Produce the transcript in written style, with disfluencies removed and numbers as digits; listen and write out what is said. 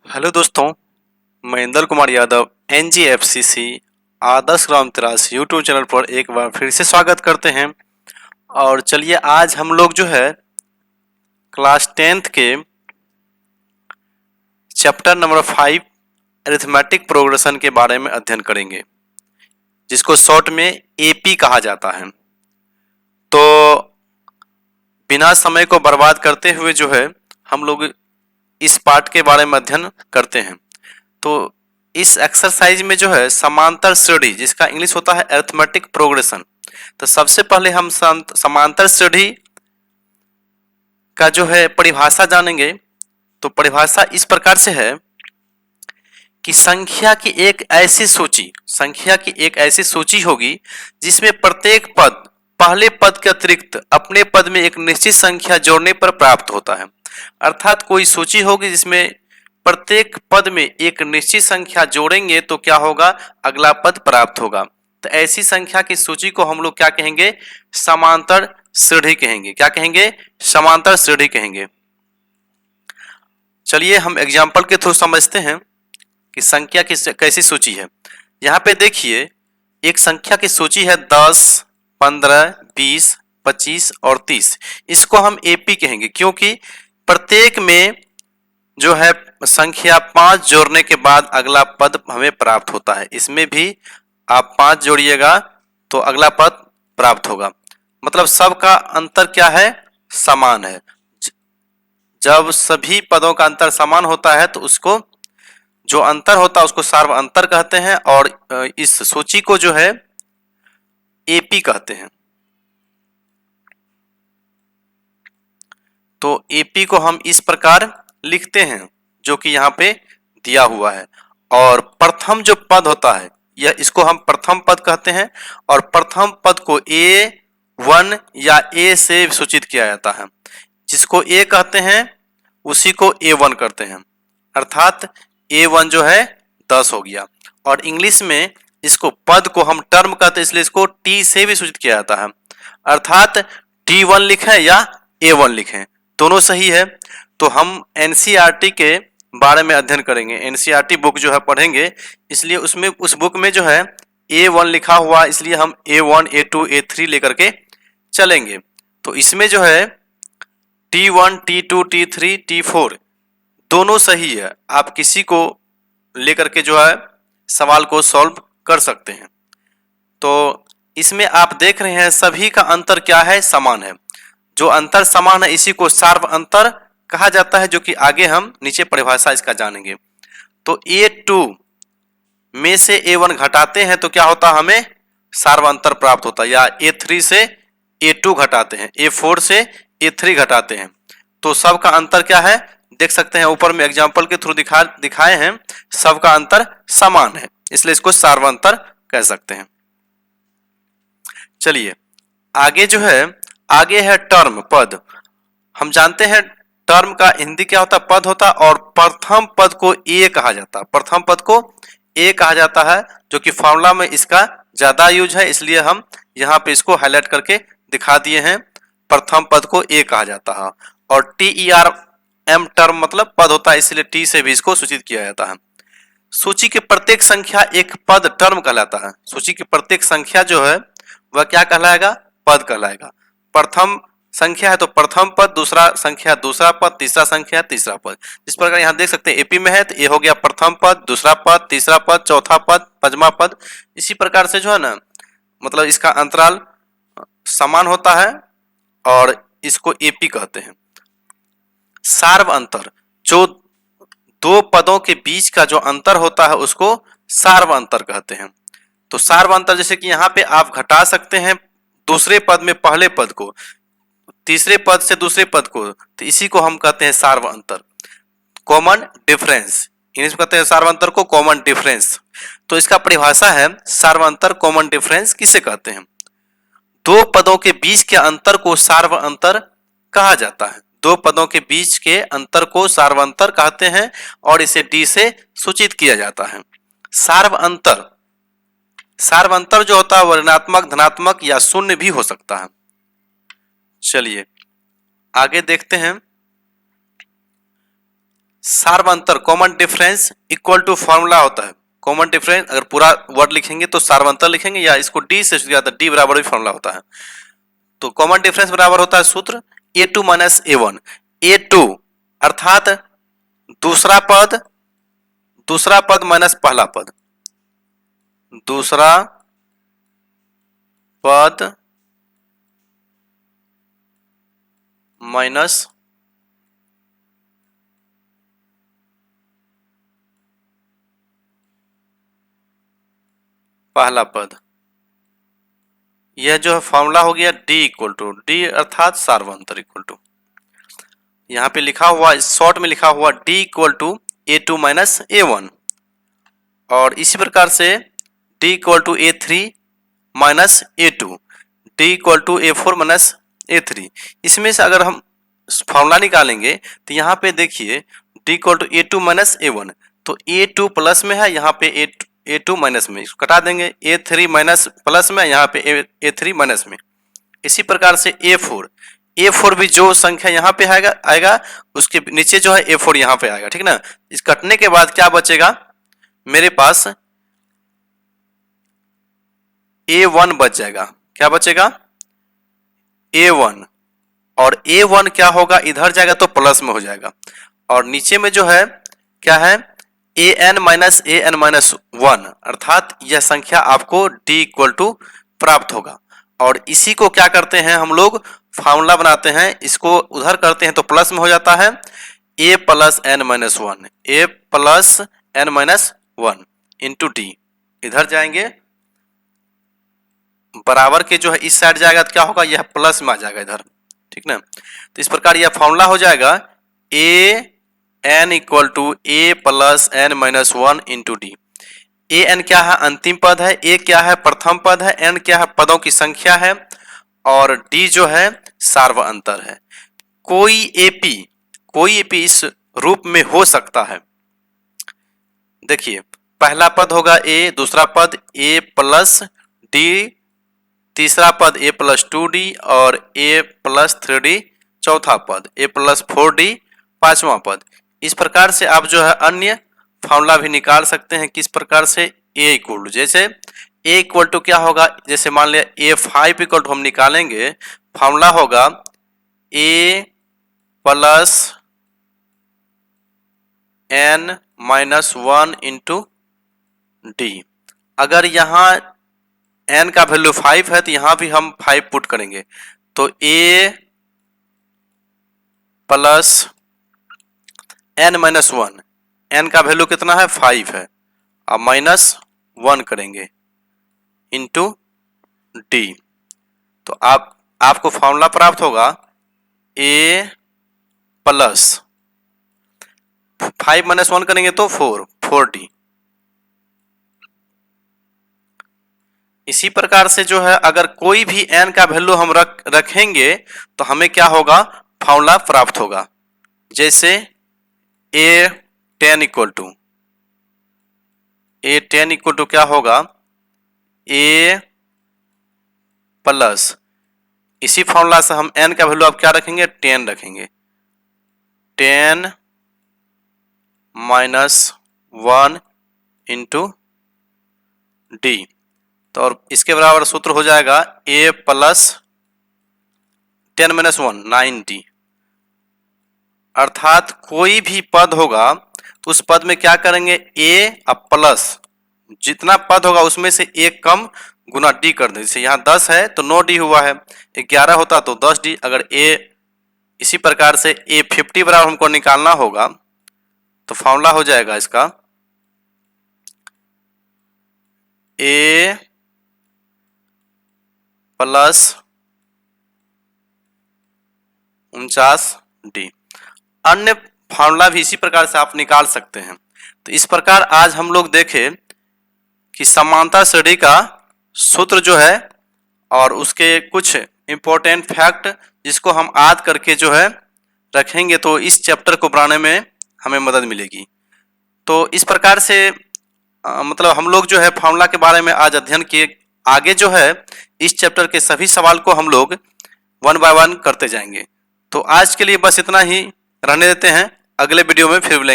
Hello दोस्तों, मैं Inder Kumar Yadav एनजीएफसीसी Adarsh Gram तिरास YouTube channel पर एक बार फिर से स्वागत करते हैं। और चलिए आज हम लोग जो है क्लास 10th के चैप्टर नंबर 5 अरिथमेटिक प्रोग्रेशन के बारे में अध्ययन करेंगे, जिसको शॉर्ट में एपी कहा जाता है। तो बिना समय को बर्बाद करते हुए जो है हम लोग इस पार्ट के बारे में अध्ययन करते हैं। तो इस एक्सरसाइज में जो है समांतर श्रेणी, जिसका इंग्लिश होता है अरिथमेटिक प्रोग्रेशन, तो सबसे पहले हम समांतर श्रेणी का जो है परिभाषा जानेंगे। तो परिभाषा इस प्रकार से है कि संख्या की एक ऐसी सूची होगी जिसमें प्रत्येक पद पहले पद के अतिरिक्त अपने पद में एक निश्चित संख्या जोड़ने पर प्राप्त होता है। अर्थात कोई सूची होगी जिसमें प्रत्येक पद में एक निश्चित संख्या जोड़ेंगे तो क्या होगा, अगला पद प्राप्त होगा। तो ऐसी संख्या की सूची को हम लोग क्या कहेंगे, समांतर श्रेणी कहेंगे। क्या कहेंगे, समांतर श्रेणी कहेंगे। चलिए हम एग्जाम्पल के थ्रू समझते हैं कि संख्या की कैसी सूची है। यहाँ पे देखिए एक संख्या की सूची है 10, 15, 20, 25 और 30। इसको हम एपी कहेंगे क्योंकि प्रत्येक में जो है संख्या 5 जोड़ने के बाद अगला पद हमें प्राप्त होता है। इसमें भी आप 5 जोड़िएगा तो अगला पद प्राप्त होगा। मतलब सबका अंतर क्या है, समान है। जब सभी पदों का अंतर समान होता है तो उसको जो अंतर होता है उसको सार्व अंतर कहते हैं और इस सूची को जो है एपी कहते हैं। तो एपी को हम इस प्रकार लिखते हैं जो कि यहाँ पे दिया हुआ है। और प्रथम जो पद होता है यह इसको हम प्रथम पद कहते हैं और प्रथम पद को A1 या A से सूचित किया जाता है। जिसको A कहते हैं उसी को A1 करते हैं। अर्थात A1 जो है 10 हो गया। और इंग्लिश में इसको पद को हम टर्म कहते हैं, इसलिए इसको T से भी सूचित किया जाता है। अर्थात T1 लिखें या A1 लिखें, दोनों सही है। तो हम एनसीईआरटी के बारे में अध्ययन करेंगे। एनसीईआरटी बुक जो है पढ़ेंगे, इसलिए उसमें उस बुक में जो है A1 लिखा हुआ, इसलिए हम A1, A2, A3 लेकर के चलेंगे। तो इसमें जो है T1, T2, T3, T4 दोनों सही है। आप किसी को लेकर के जो है सवाल को सॉल्व कर सकते हैं। तो इसमें आप देख रहे हैं सभी का अंतर क्या है, समान है। जो अंतर समान है इसी को सार्व अंतर कहा जाता है, जो कि आगे हम नीचे परिभाषा इसका जानेंगे। तो A2 में से A1 घटाते हैं तो क्या होता है, हमें सार्व अंतर प्राप्त होता है। या A3 से A2 घटाते हैं, A4 से A3 घटाते हैं तो सबका अंतर क्या है, देख सकते हैं ऊपर में एग्जाम्पल के थ्रू दिखाए हैं। सबका अंतर समान है, इसलिए इसको सार्वंतर कह सकते हैं। चलिए आगे जो है, आगे है टर्म, पद। हम जानते हैं टर्म का हिंदी क्या होता है, पद होता है। और प्रथम पद को ए कहा जाता है, प्रथम पद को ए कहा जाता है, जो कि फॉर्मूला में इसका ज्यादा यूज है, इसलिए हम यहाँ पे इसको हाईलाइट करके दिखा दिए हैं। प्रथम पद को ए कहा जाता है। और TERM टर्म मतलब पद होता है, इसलिए टी से भी इसको सूचित किया जाता है। सूची की प्रत्येक संख्या एक पद टर्म कहलाता है। सूची की प्रत्येक संख्या जो है वह क्या कहलाएगा, पद कहलाएगा। प्रथम संख्या है तो प्रथम पद, दूसरा संख्या दूसरा पद, तीसरा संख्या तीसरा पद। इस प्रकार यहाँ देख सकते हैं एपी में है तो ये हो गया प्रथम पद, दूसरा पद, तीसरा पद, चौथा पद, पंचमा पद। इसी प्रकार से जो है ना, मतलब इसका अंतराल समान होता है और इसको एपी कहते हैं। सार्व अंतर, जो दो पदों के बीच का जो अंतर होता है उसको सार्व अंतर कहते हैं। तो सार्व अंतर जैसे कि यहाँ पे आप घटा सकते हैं दूसरे पद में पहले पद को, तीसरे पद से दूसरे पद को, तो इसी को हम कहते हैं सार्व अंतर, कॉमन डिफरेंस। इंग्लिश में कहते हैं सार्व अंतर को कॉमन डिफरेंस। तो इसका परिभाषा है सार्व अंतर, कॉमन डिफरेंस किसे कहते हैं, दो पदों के बीच के अंतर को सार्व अंतर कहा जाता है। दो पदों के बीच के अंतर को सार्वंतर कहते हैं और इसे डी से सूचित किया जाता है। सार्व अंतर जो होता है वह ऋणात्मक, धनात्मक या शून्य भी हो सकता है। चलिए आगे देखते हैं। सार्व अंतर common difference equal to formula होता है। कॉमन डिफरेंस अगर पूरा वर्ड लिखेंगे तो सार्व अंतर लिखेंगे, या इसको डी से ज्यादा डी बराबर भी फॉर्मूला होता है। तो कॉमन डिफरेंस बराबर होता है सूत्र a2 माइनस a1। a2 अर्थात दूसरा पद माइनस पहला पद, दूसरा पद माइनस पहला पद। यह जो है फॉर्मूला हो गया d इक्वल टू डी अर्थात सार्वंतर इक्वल टू, यहाँ पे लिखा हुआ शॉर्ट में लिखा हुआ d equal to a2 minus a1, और इसी प्रकार से d equal to a3 minus a2, d equal to a4 minus a3। इसमें से अगर हम फॉर्मूला निकालेंगे तो यहाँ पे देखिए d equal to a2 minus a1, तो a2 प्लस में है, यहाँ पे a2 माइनस में, इसको कटा देंगे। a3 माइनस प्लस में, यहाँ पे a3 माइनस में। इसी प्रकार से a4 भी जो संख्या यहाँ पे आएगा उसके नीचे जो है a4 यहाँ पे आएगा, ठीक ना। इस कटने के बाद क्या बचेगा मेरे पास, a1 बच जाएगा। क्या बचेगा a1, और a1 क्या होगा इधर जाएगा तो प्लस में हो जाएगा, और नीचे में जो है क्या है an माइनस वन, अर्थात यह संख्या आपको d इक्वल टू प्राप्त होगा। और इसी को क्या करते हैं हम लोग फार्मूला बनाते हैं, इसको उधर करते हैं तो प्लस में हो जाता है a plus n minus one, a plus n minus one into D. इधर जाएंगे बराबर के जो है इस साइड जाएगा तो क्या होगा, यह प्लस में आ जाएगा इधर, ठीक ना। तो इस प्रकार यह फॉर्मूला हो जाएगा a n equal to a plus n minus one into d. A n क्या है अंतिम पद है, ए क्या है प्रथम पद है, एन क्या है पदों की संख्या है, और डी जो है सार्व अंतर है। कोई एपी इस रूप में हो सकता है। देखिए पहला पद होगा ए, दूसरा पद ए प्लस डी, तीसरा पद ए प्लस 2d, और ए प्लस 3d चौथा पद, ए प्लस 4d पांचवा पद। इस प्रकार से आप जो है अन्य फॉर्मूला भी निकाल सकते हैं। किस प्रकार से, a इक्वल टू, जैसे a इक्वल टू क्या होगा, जैसे मान लिया a5 इक्वल टू हम निकालेंगे, फॉर्मूला होगा a plus n minus one into D. अगर यहाँ n का वैल्यू 5 है तो यहाँ भी हम 5 पुट करेंगे, तो a plus n minus one, n का वैल्यू कितना है 5 है, अब माइनस 1 करेंगे इंटू डी। तो आपको फॉर्मूला प्राप्त होगा a प्लस 5 माइनस 1 करेंगे तो 4d। इसी प्रकार से जो है अगर कोई भी n का वैल्यू हम रखेंगे तो हमें क्या होगा फॉर्मूला प्राप्त होगा। जैसे a10 इक्वल टू क्या होगा a प्लस, इसी फॉर्मूला से हम n का वैल्यू अब क्या रखेंगे 10 रखेंगे, 10 माइनस 1 इंटू डी। तो और इसके बराबर सूत्र हो जाएगा a प्लस 10 माइनस 1 9d। अर्थात कोई भी पद होगा तो उस पद में क्या करेंगे a अब प्लस, जितना पद होगा उसमें से एक कम गुना d कर दें। जैसे यहाँ 10 है तो 9d हुआ है, 11 होता तो 10d। अगर a इसी प्रकार से a50 बराबर हमको निकालना होगा तो फॉर्मूला हो जाएगा इसका a प्लस 49d। अन्य फॉर्मूला भी इसी प्रकार से आप निकाल सकते हैं। तो इस प्रकार आज हम लोग देखें कि समांतर श्रेणी का सूत्र जो है और उसके कुछ इंपॉर्टेंट फैक्ट जिसको हम याद करके जो है रखेंगे तो इस चैप्टर को बनाने में हमें मदद मिलेगी। तो इस प्रकार से मतलब हम लोग जो है फॉर्मूला के बारे में आज अध्ययन किए। आगे जो है इस चैप्टर के सभी सवाल को हम लोग 1 बाय 1 करते जाएंगे। तो आज के लिए बस इतना ही रहने देते हैं, अगले वीडियो में फिर मिलेंगे।